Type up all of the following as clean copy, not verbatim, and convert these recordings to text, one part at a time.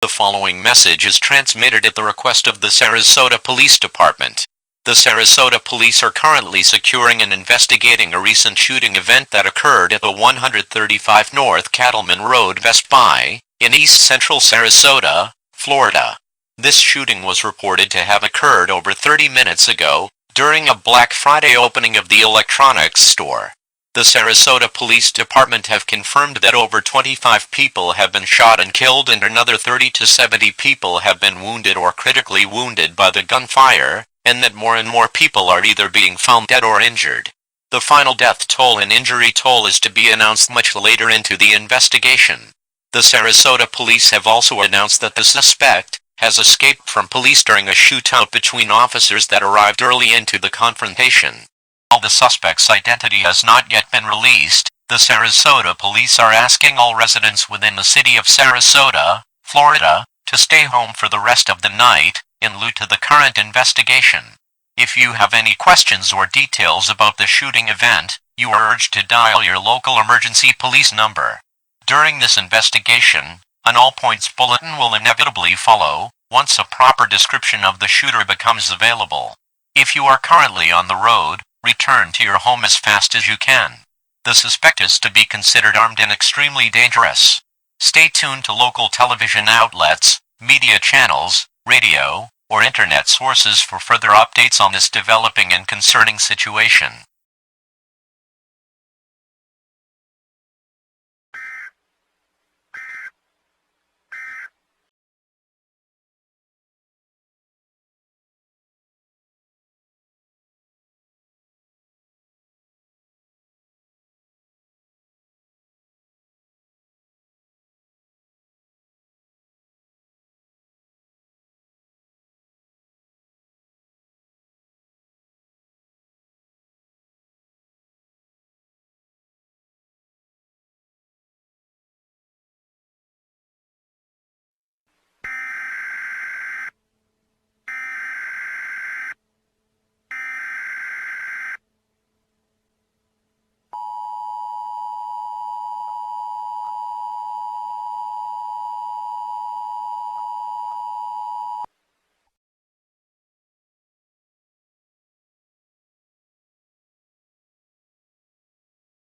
The following message is transmitted at the request of the Sarasota Police Department. The Sarasota Police are currently securing and investigating a recent shooting event that occurred at the 135 North Cattleman Road West By, in East Central Sarasota, Florida. This shooting was reported to have occurred over 30 minutes ago, during a Black Friday opening of the electronics store. The Sarasota Police Department have confirmed that over 25 people have been shot and killed and another 30 to 70 people have been wounded or critically wounded by the gunfire, and that more and more people are either being found dead or injured. The final death toll and injury toll is to be announced much later into the investigation. The Sarasota Police have also announced that the suspect has escaped from police during a shootout between officers that arrived early into the confrontation. While the suspect's identity has not yet been released, the Sarasota Police are asking all residents within the city of Sarasota, Florida, to stay home for the rest of the night, in lieu to the current investigation. If you have any questions or details about the shooting event, you are urged to dial your local emergency police number. During this investigation, an all-points bulletin will inevitably follow, once a proper description of the shooter becomes available. If you are currently on the road, return to your home as fast as you can. The suspect is to be considered armed and extremely dangerous. Stay tuned to local television outlets, media channels, radio, or internet sources for further updates on this developing and concerning situation.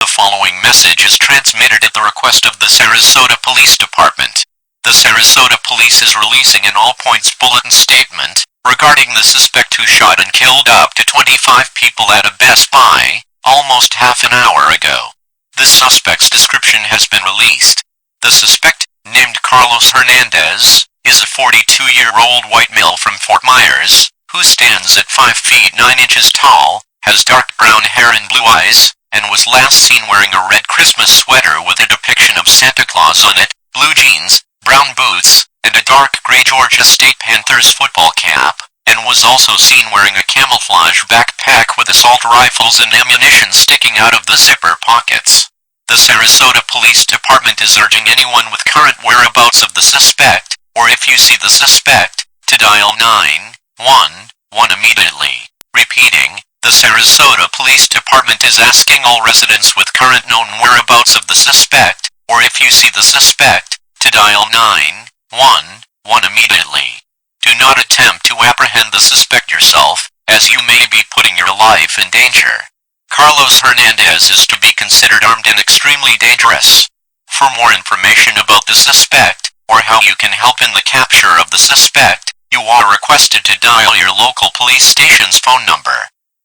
The following message is transmitted at the request of the Sarasota Police Department. The Sarasota Police is releasing an all-points bulletin statement regarding the suspect who shot and killed up to 25 people at a Best Buy almost half an hour ago. The suspect's description has been released. The suspect, named Carlos Hernandez, is a 42-year-old white male from Fort Myers, who stands at 5 feet 9 inches tall, has dark brown hair and blue eyes, and was last seen wearing a red Christmas sweater with a depiction of Santa Claus on it, blue jeans, brown boots, and a dark gray Georgia State Panthers football cap, and was also seen wearing a camouflage backpack with assault rifles and ammunition sticking out of the zipper pockets. The Sarasota Police Department is urging anyone with current whereabouts of the suspect, or if you see the suspect, to dial 911 immediately. Repeating, the Sarasota Police Department is asking all residents with current known whereabouts of the suspect, or if you see the suspect, to dial 911 immediately. Do not attempt to apprehend the suspect yourself, as you may be putting your life in danger. Carlos Hernandez is to be considered armed and extremely dangerous. For more information about the suspect, or how you can help in the capture of the suspect, you are requested to dial your local police station's phone number.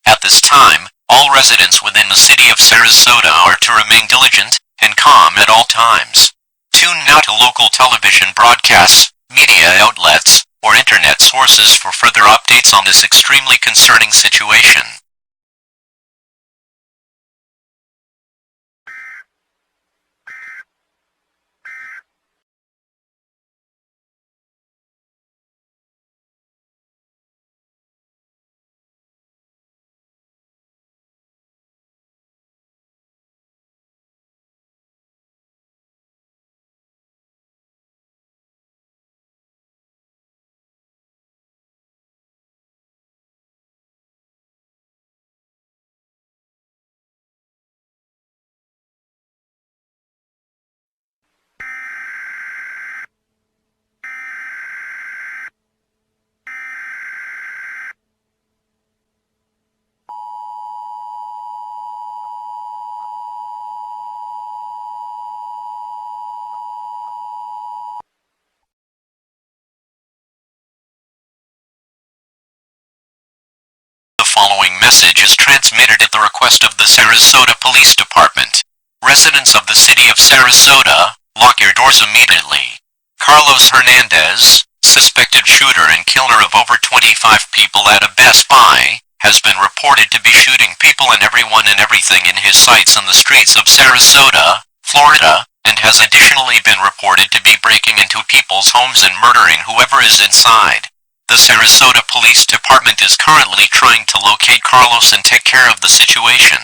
At this time, all residents within the city of Sarasota are to remain diligent and calm at all times. Tune now to local television broadcasts, media outlets, or internet sources for further updates on this extremely concerning situation. message is transmitted at the request of the Sarasota Police Department. Residents of the city of Sarasota, lock your doors immediately. Carlos Hernandez, suspected shooter and killer of over 25 people at a Best Buy, has been reported to be shooting people and everyone and everything in his sights on the streets of Sarasota, Florida, and has additionally been reported to be breaking into people's homes and murdering whoever is inside. The Sarasota Police Department is currently trying to locate Carlos and take care of the situation.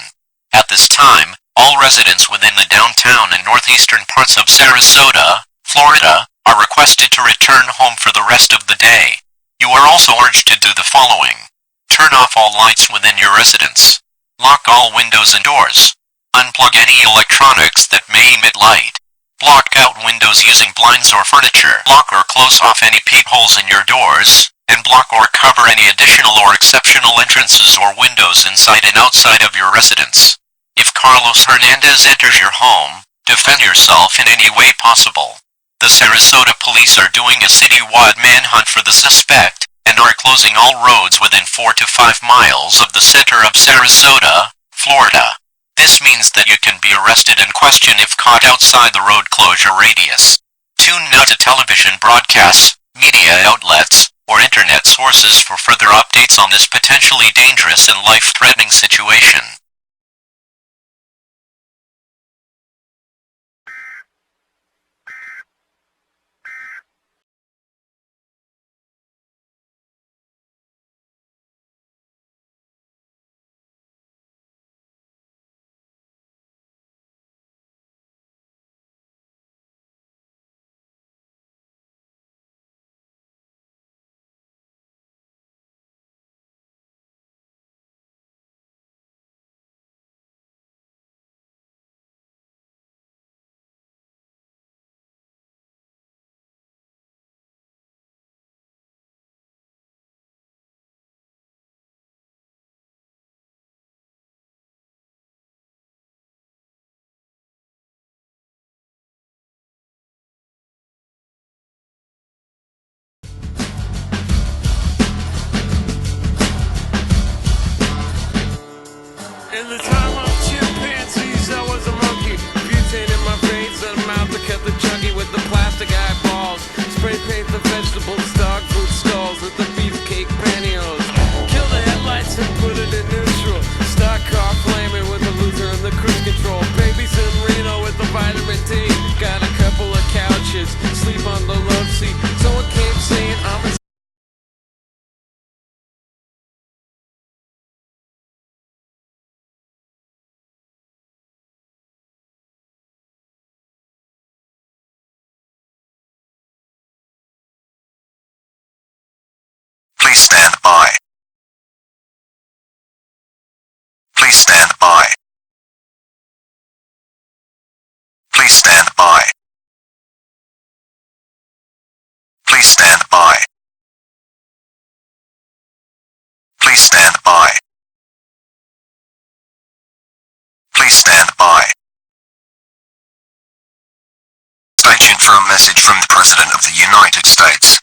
At this time, all residents within the downtown and northeastern parts of Sarasota, Florida, are requested to return home for the rest of the day. You are also urged to do the following. Turn off all lights within your residence. Lock all windows and doors. Unplug any electronics that may emit light. Block out windows using blinds or furniture. Block or close off any peepholes in your doors, and block or cover any additional or exceptional entrances or windows inside and outside of your residence. If Carlos Hernandez enters your home, defend yourself in any way possible. The Sarasota police are doing a citywide manhunt for the suspect, and are closing all roads within 4 to 5 miles of the center of Sarasota, Florida. This means that you can be arrested and questioned if caught outside the road closure radius. Tune now to television broadcasts, media outlets, or internet sources for further updates on this potentially dangerous and life-threatening situation. In the time of chimpanzees, I was a monkey. Butane in my veins, and a mouth that kept the chunky with the plastic eyeballs. Spray paint the vegetables, dog food stalls with the beefcake pantyhose. Kill the headlights and put it in neutral. Stock car flaming with the loser and the cruise control. Babies in Reno with the vitamin D. Got a couple of couches, sleep on the love seat. Someone came saying I'm a Please stand by. Please stand by. Please stand by. Please stand by. Please stand by. Please stand by. Stay tuned for a message from the President of the United States.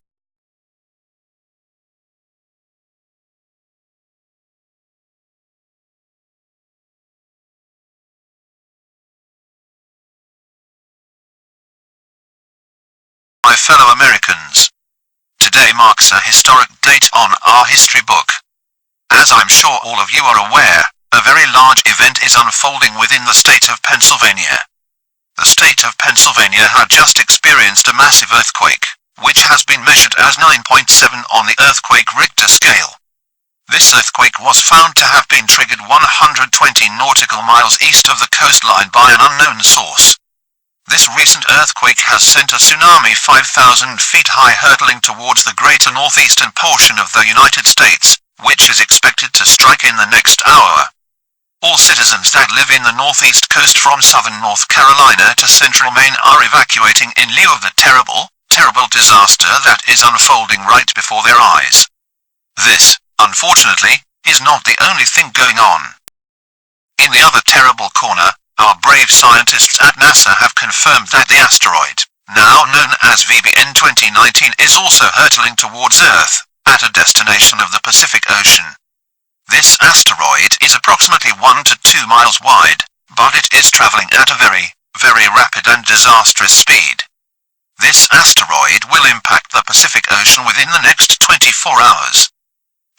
My fellow Americans, today marks a historic date on our history book. As I'm sure all of you are aware, a very large event is unfolding within the state of Pennsylvania. The state of Pennsylvania had just experienced a massive earthquake, which has been measured as 9.7 on the earthquake Richter scale. This earthquake was found to have been triggered 120 nautical miles east of the coastline by an unknown source. This recent earthquake has sent a tsunami 5,000 feet high hurtling towards the greater northeastern portion of the United States, which is expected to strike in the next hour. All citizens that live in the northeast coast from southern North Carolina to central Maine are evacuating in lieu of the terrible disaster that is unfolding right before their eyes. This, unfortunately, is not the only thing going on. In the other terrible corner, our brave scientists at NASA have confirmed that the asteroid, now known as VBN 2019, is also hurtling towards Earth, at a destination of the Pacific Ocean. This asteroid is approximately 1 to 2 miles wide, but it is traveling at a very, very rapid and disastrous speed. This asteroid will impact the Pacific Ocean within the next 24 hours.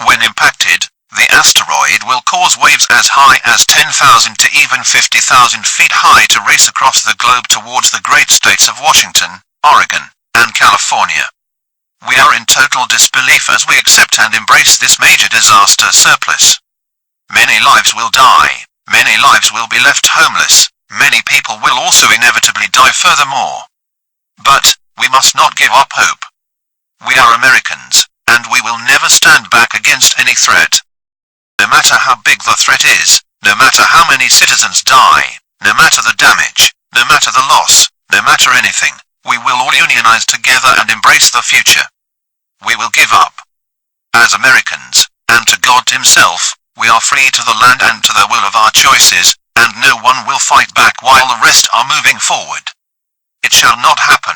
When impacted, the asteroid will cause waves as high as 10,000 to even 50,000 feet high to race across the globe towards the great states of Washington, Oregon, and California. We are in total disbelief as we accept and embrace this major disaster surplus. Many lives will die, many lives will be left homeless, many people will also inevitably die furthermore. But we must not give up hope. We are Americans, and we will never stand back against any threat. No matter how big the threat is, no matter how many citizens die, no matter the damage, no matter the loss, no matter anything, we will all unionize together and embrace the future. We will give up. As Americans, and to God himself, we are free to the land and to the will of our choices, and no one will fight back while the rest are moving forward. It shall not happen.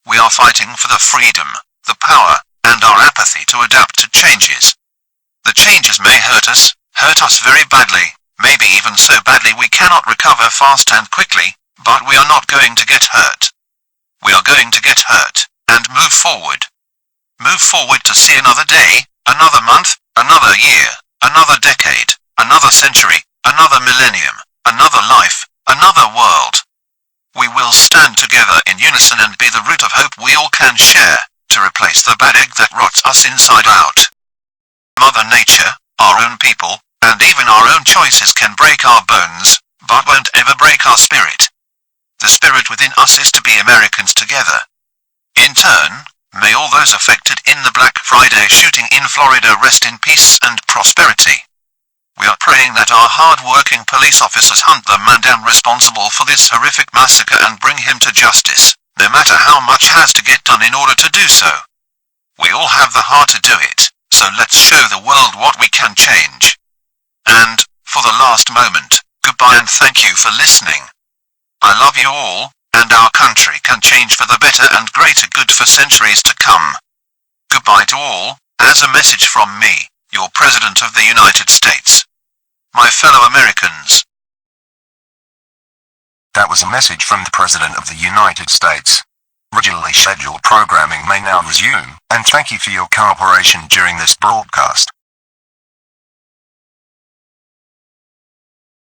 We are fighting for the freedom, the power, and our apathy to adapt to changes. The changes may hurt us very badly, maybe even so badly we cannot recover fast and quickly, but we are not going to get hurt. We are going to get hurt, and move forward. Move forward to see another day, another month, another year, another decade, another century, another millennium, another life, another world. We will stand together in unison and be the root of hope we all can share, to replace the bad egg that rots us inside out. Mother Nature, our own people, and even our own choices can break our bones, but won't ever break our spirit. The spirit within us is to be Americans together. In turn, may all those affected in the Black Friday shooting in Florida rest in peace and prosperity. We are praying that our hard-working police officers hunt the man down responsible for this horrific massacre and bring him to justice, no matter how much has to get done in order to do so. We all have the heart to do it, so let's show the world what we can change. And, for the last moment, goodbye and thank you for listening. I love you all, and our country can change for the better and greater good for centuries to come. Goodbye to all, as a message from me, your President of the United States. My fellow Americans. That was a message from the President of the United States. Regularly scheduled programming may now resume, and thank you for your cooperation during this broadcast.